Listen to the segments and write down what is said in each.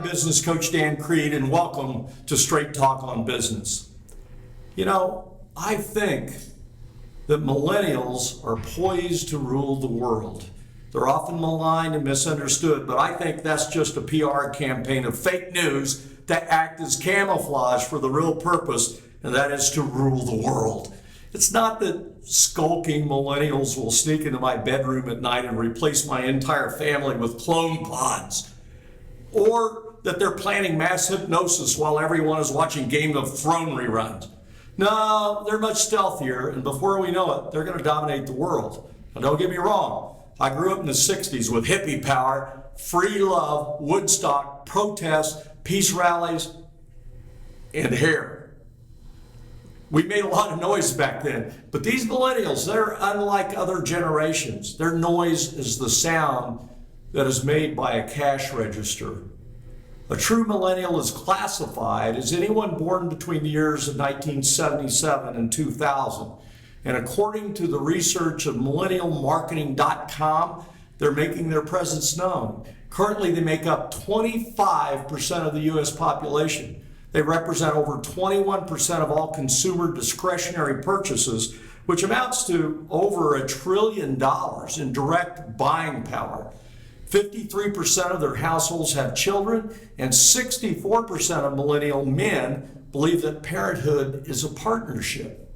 I'm Business Coach Dan Creed, and welcome to Straight Talk on Business. You know, I think that millennials are poised to rule the world. They're often maligned and misunderstood, but I think that's just a PR campaign of fake news to act as camouflage for the real purpose, and that is to rule the world. It's not that skulking millennials will sneak into my bedroom at night and replace my entire family with clone pods, or that they're planning mass hypnosis while everyone is watching Game of Thrones reruns. No, they're much stealthier, and before we know it, they're going to dominate the world. Now, don't get me wrong. I grew up in the 60s with hippie power, free love, Woodstock, protests, peace rallies, and hair. We made a lot of noise back then, but these millennials, they're unlike other generations. Their noise is the sound that is made by a cash register. A true millennial is classified as anyone born between the years of 1977 and 2000. And according to the research of millennialmarketing.com, they're making their presence known. Currently, they make up 25% of the U.S. population. They represent over 21% of all consumer discretionary purchases, which amounts to over $1 trillion in direct buying power. 53% of their households have children, and 64% of millennial men believe that parenthood is a partnership.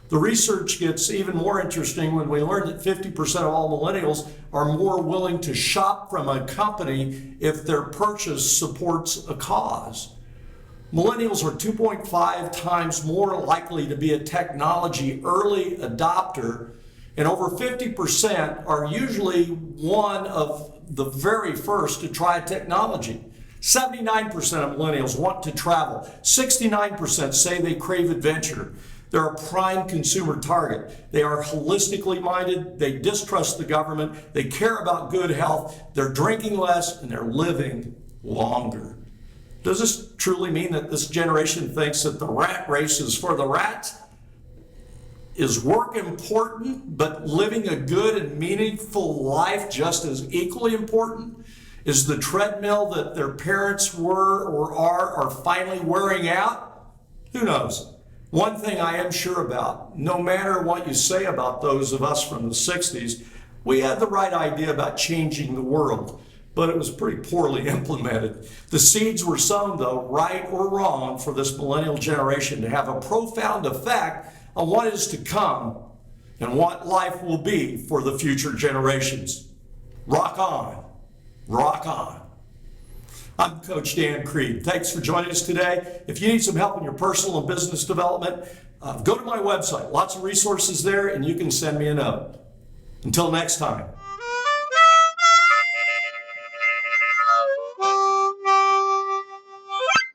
The research gets even more interesting when we learn that 50% of all millennials are more willing to shop from a company if their purchase supports a cause. Millennials are 2.5 times more likely to be a technology early adopter, and over 50% are usually one of the very first to try technology. 79% of millennials want to travel. 69% say they crave adventure. They're a prime consumer target. They are holistically minded. They distrust the government. They care about good health. They're drinking less and they're living longer. Does this truly mean that this generation thinks that the rat race is for the rats? Is work important, but living a good and meaningful life just as equally important? Is the treadmill that their parents were or are finally wearing out? Who knows? One thing I am sure about, no matter what you say about those of us from the 60s, we had the right idea about changing the world, but it was pretty poorly implemented. The seeds were sown, though, right or wrong, for this millennial generation to have a profound effect on what is to come and what life will be for the future generations. Rock on. Rock on. I'm Coach Dan Creed. Thanks for joining us today. If you need some help in your personal and business development, go to my website. Lots of resources there, and you can send me a note. Until next time.